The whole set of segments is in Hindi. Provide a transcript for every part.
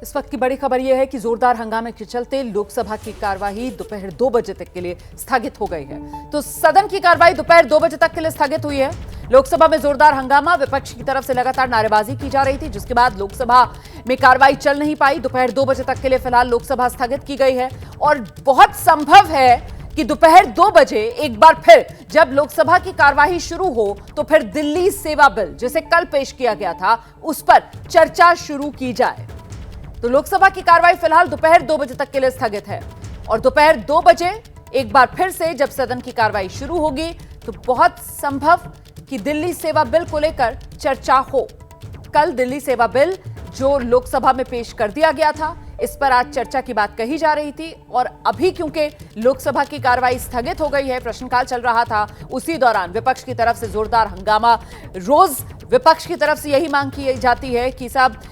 इस वक्त की बड़ी खबर यह है कि जोरदार हंगामे के चलते लोकसभा की कार्यवाही दोपहर 2 बजे तक के लिए स्थगित हो गई है। तो सदन की कार्यवाही दोपहर 2 बजे तक के लिए स्थगित हुई है। लोकसभा में जोरदार हंगामा, विपक्ष की तरफ से लगातार नारेबाजी की जा रही थी, जिसके बाद लोकसभा में कार्यवाही चल नहीं पाई। दोपहर 2 बजे तक के लिए फिलहाल लोकसभा स्थगित की गई है और बहुत संभव है कि दोपहर 2 बजे एक बार फिर जब लोकसभा की कार्यवाही शुरू हो तो फिर दिल्ली सेवा बिल, जिसे कल पेश किया गया था, उस पर चर्चा शुरू की जाए। तो लोकसभा की कार्यवाही फिलहाल दोपहर 2 बजे तक के लिए स्थगित है और दोपहर 2 बजे एक बार फिर से जब सदन की कार्यवाही शुरू होगी तो बहुत संभव कि दिल्ली सेवा बिल को लेकर चर्चा हो। कल दिल्ली सेवा बिल जो लोकसभा में पेश कर दिया गया था, इस पर आज चर्चा की बात कही जा रही थी और अभी क्योंकि लोकसभा की कार्यवाही स्थगित हो गई है, प्रश्नकाल चल रहा था, उसी दौरान विपक्ष की तरफ से जोरदार हंगामा। रोज विपक्ष की तरफ से यही मांग की जाती है कि सब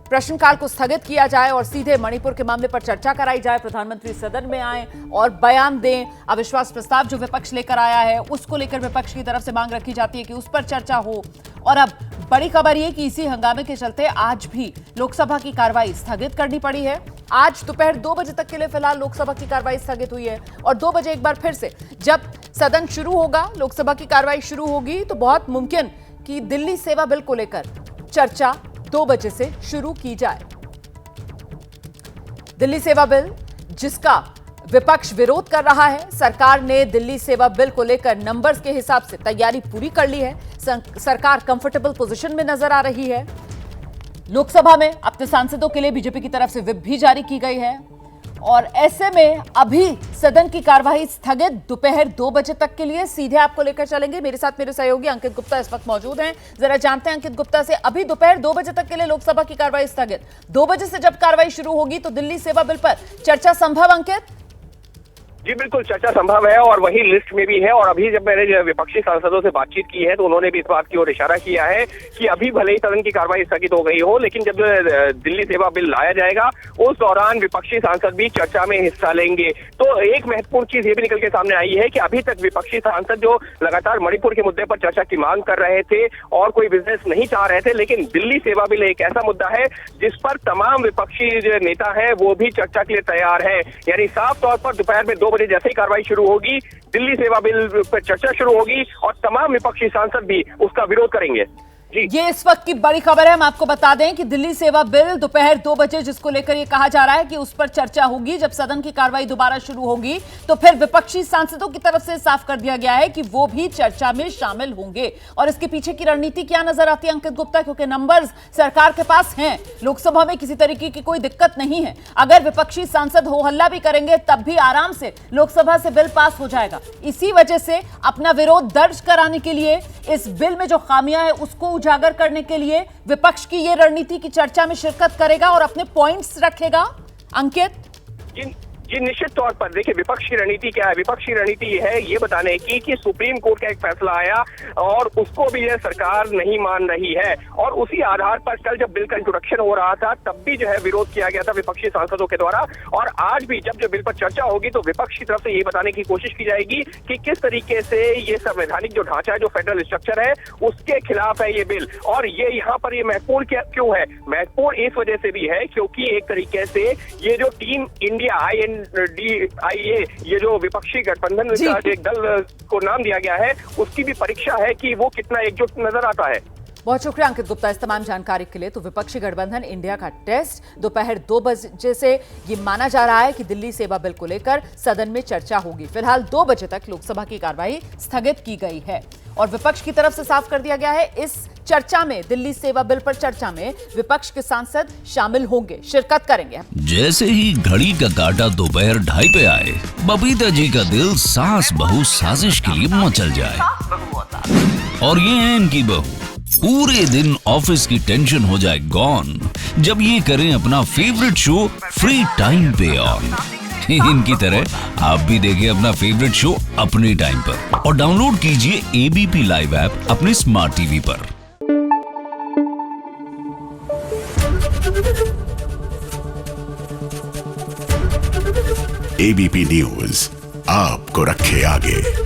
प्रश्नकाल को स्थगित किया जाए और सीधे मणिपुर के मामले पर चर्चा कराई जाए, प्रधानमंत्री सदन में आए और बयान दें। अविश्वास प्रस्ताव जो विपक्ष लेकर आया है उसको लेकर विपक्ष की तरफ से मांग रखी जाती है कि उस पर चर्चा हो। और अब बड़ी खबर यह कि इसी हंगामे के चलते आज भी लोकसभा की कार्यवाही स्थगित करनी पड़ी है। आज दोपहर 2 बजे तक के लिए फिलहाल लोकसभा की कार्यवाही स्थगित हुई है और 2 बजे एक बार फिर से जब सदन शुरू होगा, लोकसभा की कार्यवाही शुरू होगी तो बहुत मुमकिन कि दिल्ली सेवा बिल को लेकर चर्चा 2 बजे से शुरू की जाए। दिल्ली सेवा बिल जिसका विपक्ष विरोध कर रहा है, सरकार ने दिल्ली सेवा बिल को लेकर नंबर्स के हिसाब से तैयारी पूरी कर ली है। सरकार कंफर्टेबल पोजीशन में नजर आ रही है। लोकसभा में अपने सांसदों के लिए बीजेपी की तरफ से व्हिप भी जारी की गई है और ऐसे में अभी सदन की कार्यवाही स्थगित दोपहर 2 बजे तक के लिए। सीधे आपको लेकर चलेंगे, मेरे साथ मेरे सहयोगी अंकित गुप्ता इस वक्त मौजूद हैं। जरा जानते हैं अंकित गुप्ता से, अभी दोपहर 2 बजे तक के लिए लोकसभा की कार्यवाही स्थगित, 2 बजे से जब कार्यवाही शुरू होगी तो दिल्ली सेवा बिल पर चर्चा संभव? अंकित जी बिल्कुल, चर्चा संभव है और वही लिस्ट में भी है। और अभी जब मैंने विपक्षी सांसदों से बातचीत की है तो उन्होंने भी इस बात की ओर इशारा किया है कि अभी भले ही सदन की कार्यवाही स्थगित हो गई हो, लेकिन जब दिल्ली सेवा बिल लाया जाएगा उस दौरान विपक्षी सांसद भी चर्चा में हिस्सा लेंगे। तो एक महत्वपूर्ण चीज ये भी निकल के सामने आई है कि अभी तक विपक्षी सांसद जो लगातार मणिपुर के मुद्दे पर चर्चा की मांग कर रहे थे और कोई बिजनेस नहीं चाह रहे थे, लेकिन दिल्ली सेवा बिल एक ऐसा मुद्दा है जिस पर तमाम विपक्षी जो नेता है वो भी चर्चा के लिए तैयार है। यानी साफ तौर पर दोपहर में 2 बजे जैसे ही कार्रवाई शुरू होगी, दिल्ली सेवा बिल पर चर्चा शुरू होगी और तमाम विपक्षी सांसद भी उसका विरोध करेंगे। ये इस वक्त की बड़ी खबर है। हम आपको बता दें कि दिल्ली सेवा बिल दोपहर 2 बजे जिसको लेकर ये कहा जा रहा है कि उस पर चर्चा होगी, जब सदन की कार्रवाई दोबारा शुरू होगी तो फिर विपक्षी सांसदों की तरफ से साफ कर दिया गया है कि वो भी चर्चा में शामिल होंगे। और इसके पीछे की रणनीति क्या नजर आती है अंकित गुप्ता? क्योंकि नंबर्स सरकार के पास हैं, लोकसभा में किसी तरीके की कोई दिक्कत नहीं है। अगर विपक्षी सांसद हो हल्ला भी करेंगे तब भी आराम से लोकसभा से बिल पास हो जाएगा। इसी वजह से अपना विरोध दर्ज कराने के लिए, इस बिल में जो खामियां है उसको उजागर करने के लिए विपक्ष की यह रणनीति की चर्चा में शिरकत करेगा और अपने पॉइंट्स रखेगा। अंकित जी निश्चित तौर पर देखिए, विपक्ष की रणनीति क्या है? विपक्ष की रणनीति है ये बताने की कि सुप्रीम कोर्ट का एक फैसला आया और उसको भी यह सरकार नहीं मान रही है और उसी आधार पर कल जब बिल का इंट्रोडक्शन हो रहा था तब भी जो है विरोध किया गया था विपक्षी सांसदों के द्वारा। और आज भी जब जो बिल पर चर्चा होगी तो विपक्ष की तरफ से ये बताने की कोशिश की जाएगी कि किस तरीके से ये संवैधानिक जो ढांचा है, जो फेडरल स्ट्रक्चर है, उसके खिलाफ है ये बिल। और ये यहाँ पर ये महत्वपूर्ण क्यों है? महत्वपूर्ण इस वजह से भी है क्योंकि एक तरीके से ये जो टीम इंडिया INDIA, ये जो विपक्षी गठबंधन का एक दल को नाम दिया गया है, उसकी भी परीक्षा है कि वो कितना एकजुट नजर आता है। बहुत शुक्रिया अंकित गुप्ता इस तमाम जानकारी के लिए। तो विपक्षी गठबंधन इंडिया का टेस्ट दोपहर 2 बजे से ये माना जा रहा है कि दिल्ली सेवा बिल को लेकर सदन में चर्चा होगी। फिलहाल 2 बजे तक लोकसभा की कार्यवाही स्थगित की गई है और विपक्ष की तरफ से साफ कर दिया गया है इस चर्चा में, दिल्ली सेवा बिल पर चर्चा में विपक्ष के सांसद शामिल होंगे, शिरकत करेंगे। जैसे ही घड़ी का काटा दोपहर 2:30 पे आए, बबीता जी का दिल सास बहू साजिश के लिए मचल जाए। और ये है इनकी बहू, पूरे दिन ऑफिस की टेंशन हो जाए गॉन जब ये करें अपना फेवरेट शो फ्री टाइम पे ऑन। इनकी तरह आप भी देखिए अपना फेवरेट शो अपने टाइम पर और डाउनलोड कीजिए ABP लाइव ऐप अपने स्मार्ट टीवी पर। ABP न्यूज आपको रखे आगे।